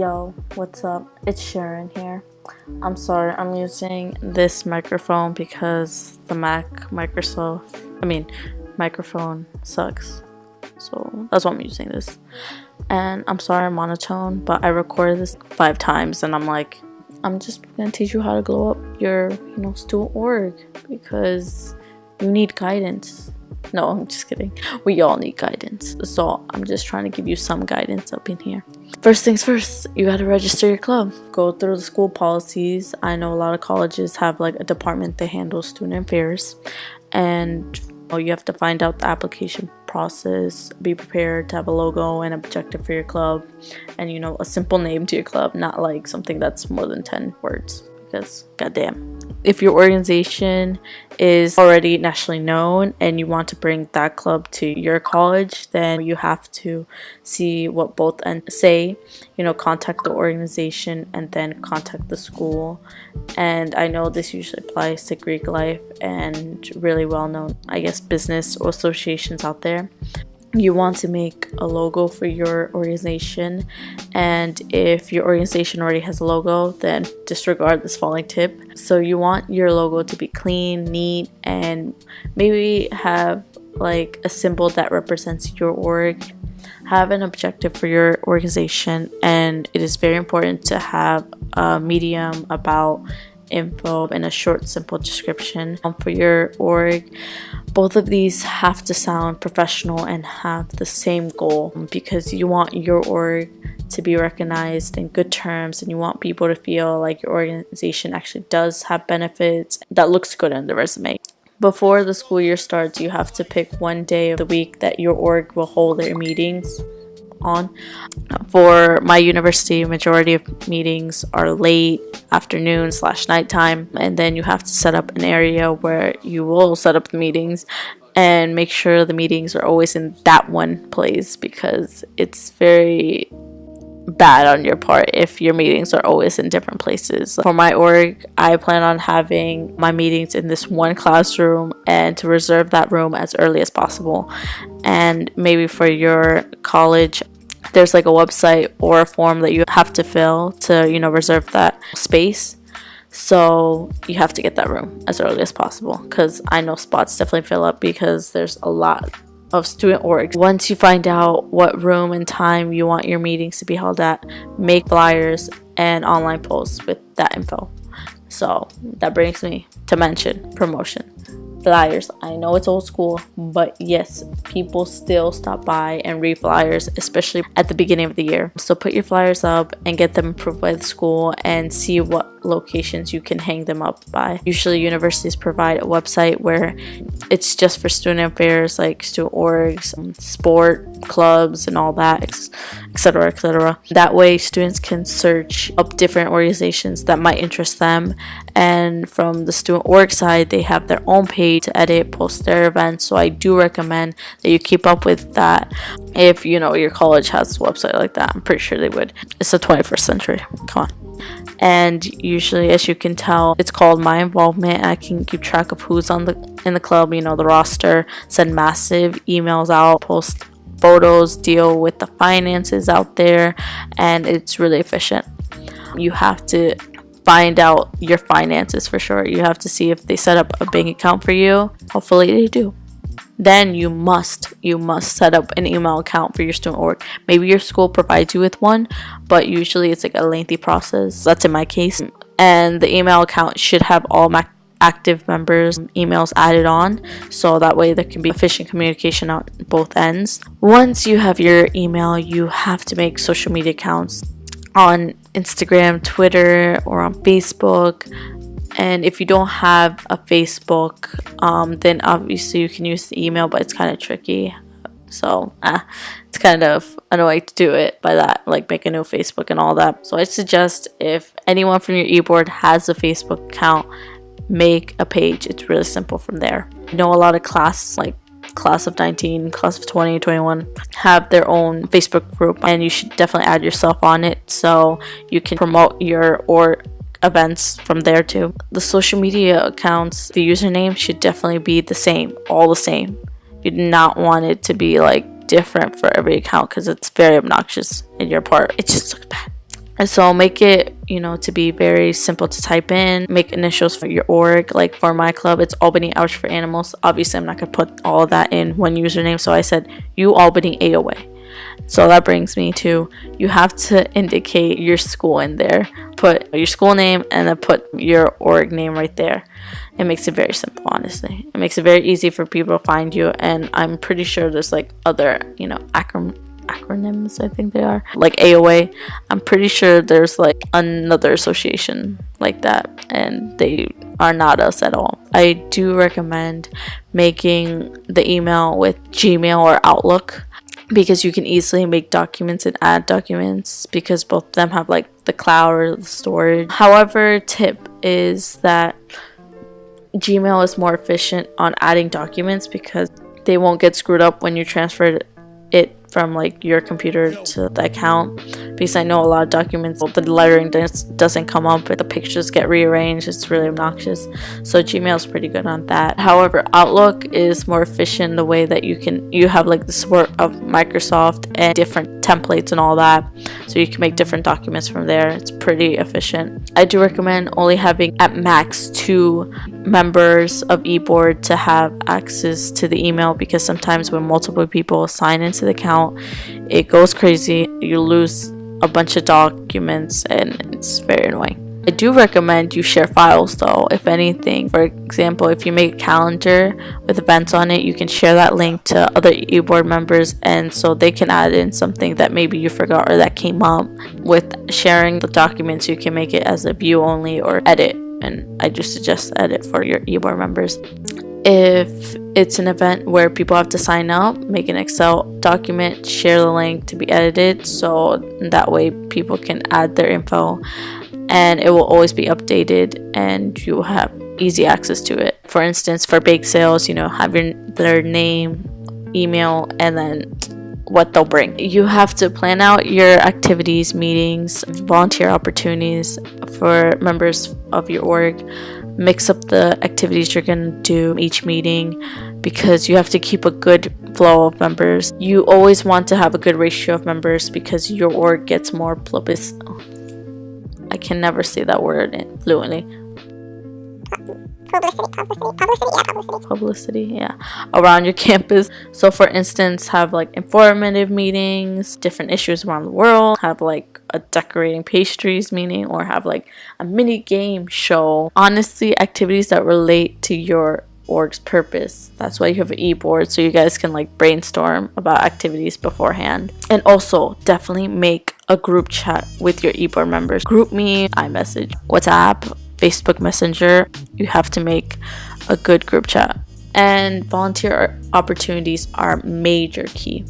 Yo, what's up? It's Sharon here. I'm sorry, I'm using this microphone because the microphone sucks. So that's why I'm using this. And I'm sorry I'm monotone, but I recorded this 5 times and I'm just gonna teach you how to glow up your, student org because you need guidance. No, I'm just kidding. We all need guidance. So I'm just trying to give you some guidance up in here. First things first, you got to register your club. Go through the school policies. I know a lot of colleges have a department that handles student affairs. And you have to find out the application process. Be prepared to have a logo and objective for your club. And, a simple name to your club, not something that's more than 10 words. Because, goddamn. If your organization is already nationally known and you want to bring that club to your college, then you have to see what both ends say, contact the organization and then contact the school. And I know this usually applies to Greek life and really well-known, business or associations out there. You want to make a logo for your organization, and if your organization already has a logo, then disregard this following tip. So you want your logo to be clean, neat, and maybe have a symbol that represents your org. Have an objective for your organization, and it is very important to have a medium about info and a short, simple description for your org. Both of these have to sound professional and have the same goal because you want your org to be recognized in good terms, and you want people to feel like your organization actually does have benefits that looks good on the resume. Before the school year starts, you have to pick one day of the week that your org will hold their meetings on. For my university, majority of meetings are late afternoon / nighttime, and then you have to set up an area where you will set up the meetings and make sure the meetings are always in that one place, because it's very bad on your part if your meetings are always in different places. For my org, I plan on having my meetings in this one classroom and to reserve that room as early as possible. And maybe for your college, there's a website or a form that you have to fill to reserve that space. So you have to get that room as early as possible, because I know spots definitely fill up because there's a lot of student orgs. Once you find out what room and time you want your meetings to be held at, make flyers and online posts with that info. So that brings me to mention promotion. Flyers. I know it's old school, but yes, people still stop by and read flyers, especially at the beginning of the year. So put your flyers up and get them approved by the school and see what locations you can hang them up by. Usually universities provide a website where it's just for student affairs, like student orgs, sport clubs and all that, etc., etc. That way students can search up different organizations that might interest them, and from the student org side, they have their own page to edit, post their events. So I do recommend that you keep up with that. If your college has a website like that, I'm pretty sure they would. It's the 21st century, come on. And usually, as you can tell, it's called My Involvement. I can keep track of who's in the club, the roster, send massive emails out, post photos, deal with the finances out there, and it's really efficient. You have to find out your finances for sure. You have to see if they set up a bank account for you. Hopefully they do. Then you must set up an email account for your student org. Maybe your school provides you with one, but usually it's a lengthy process. That's in my case. And the email account should have all active members' emails added on, so that way there can be efficient communication on both ends. Once you have your email, you have to make social media accounts on Instagram, Twitter, or on Facebook. And if you don't have a Facebook, then obviously you can use the email, but it's kind of tricky. So it's kind of annoying to do it by that, make a new Facebook and all that. So I suggest if anyone from your e-board has a Facebook account, make a page. It's really simple from there. I know a lot of class of 19, class of 20, 21 have their own Facebook group, and you should definitely add yourself on it so you can promote your events from there too. The social media accounts, the username should definitely be the same, all the same. You do not want it to be different for every account because it's very obnoxious in your part. It just looks bad. And so make it, to be very simple to type in. Make initials for your org. Like for my club, it's Albany Ouch for Animals. Obviously, I'm not going to put all of that in one username. So I said, you Albany AOA. So that brings me to, you have to indicate your school in there. Put your school name and then put your org name right there. It makes it very simple, honestly. It makes it very easy for people to find you. And I'm pretty sure there's like other, acronyms, I think they are, like AOA. I'm pretty sure there's like another association like that, and they are not us at all. I do recommend making the email with Gmail or Outlook, because you can easily make documents and add documents, because both of them have like the cloud or the storage. However, tip is that Gmail is more efficient on adding documents because they won't get screwed up when you transfer it from like your computer to the account, because I know a lot of documents, the lettering doesn't come up, but the pictures get rearranged. It's really obnoxious. So Gmail is pretty good on that. However, Outlook is more efficient in the way that you have like the support of Microsoft and different templates and all that, so you can make different documents from there. It's pretty efficient. I do recommend only having at max 2 members of eBoard to have access to the email, because sometimes when multiple people sign into the account, it goes crazy. You lose a bunch of documents and it's very annoying. I do recommend you share files though, if anything. For example, if you make a calendar with events on it, you can share that link to other eBoard members, and so they can add in something that maybe you forgot or that came up. With sharing the documents, you can make it as a view only or edit, and I do suggest edit for your eBoard members. If it's an event where people have to sign up, make an Excel document, share the link to be edited, so that way people can add their info and it will always be updated and you will have easy access to it. For instance, for bake sales, have their name, email, and then what they'll bring. You have to plan out your activities, meetings, volunteer opportunities for members of your org. Mix up the activities you're going to do each meeting, because you have to keep a good flow of members. You always want to have a good ratio of members, because your org gets more I can never say that word fluently. Publicity, yeah, around your campus. So for instance, have like informative meetings, different issues around the world, have like a decorating pastries meeting, or have like a mini game show. Honestly, activities that relate to your org's purpose. That's why you have an e-board, so you guys can like brainstorm about activities beforehand. And also definitely make a group chat with your e-board members. GroupMe, iMessage, WhatsApp, Facebook Messenger. You have to make a good group chat. And volunteer opportunities are major key.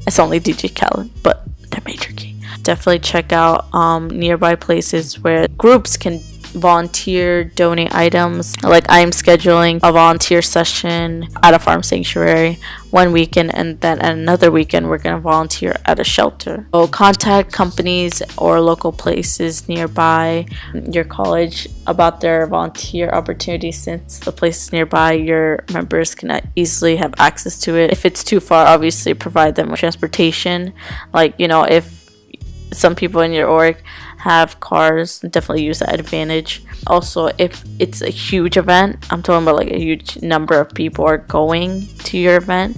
It's only DJ Khaled, but they're major key. Definitely check out nearby places where groups can volunteer, donate items. Like I'm scheduling a volunteer session at a farm sanctuary one weekend, and then another weekend we're going to volunteer at a shelter. So contact companies or local places nearby your college about their volunteer opportunities. Since the place is nearby, your members can easily have access to it. If it's too far, obviously provide them with transportation. Like, if some people in your org have cars, definitely use that advantage. Also, if it's a huge event, I'm talking about like a huge number of people are going to your event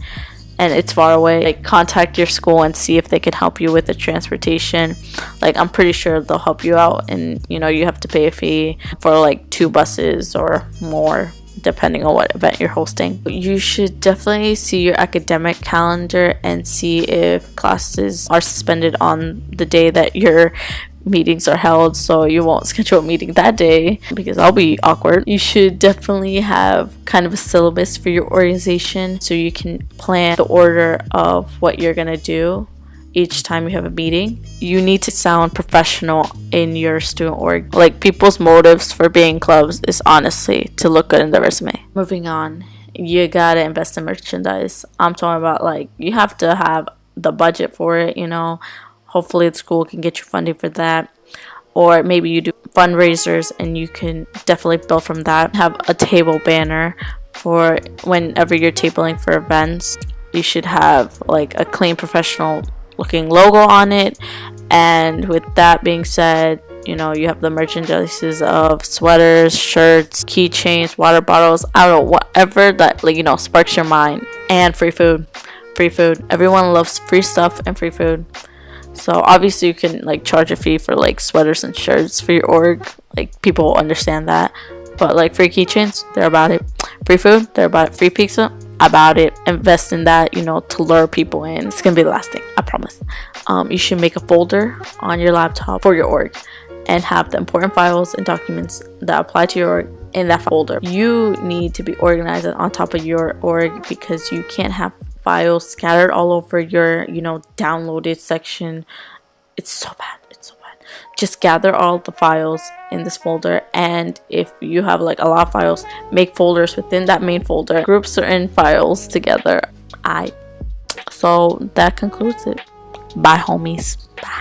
and it's far away, like contact your school and see if they can help you with the transportation. Like I'm pretty sure they'll help you out, and you have to pay a fee for like 2 buses or more, depending on what event you're hosting. You should definitely see your academic calendar and see if classes are suspended on the day that your meetings are held, so you won't schedule a meeting that day because I'll be awkward. You should definitely have kind of a syllabus for your organization so you can plan the order of what you're gonna do each time you have a meeting. You need to sound professional in your student org. Like people's motives for being clubs is honestly to look good in the resume. Moving on, you gotta invest in merchandise. I'm talking about like you have to have the budget for it, Hopefully the school can get you funding for that, or maybe you do fundraisers and you can definitely build from that. Have a table banner for whenever you're tabling for events. You should have like a clean, professional looking logo on it, And with that being said, you know, you have the merchandises of sweaters, shirts, keychains, water bottles, I don't know, whatever that, like, you know, sparks your mind. And free food. Free food. Everyone loves free stuff and free food. So obviously you can like charge a fee for like sweaters and shirts for your org. Like, people will understand that. But like free keychains, they're about it. Free food, they're about it. Free pizza, about it. Invest in that, you know, to lure people in. It's gonna be lasting, I promise. You should make a folder on your laptop for your org and have the important files and documents that apply to your org in that folder. You need to be organized and on top of your org, because you can't have files scattered all over your, you know, downloaded section. It's so bad. It's so bad. Just gather all the files in this folder, and if you have like a lot of files, make folders within that main folder. Group certain files together. So that concludes it. Bye, homies. Bye.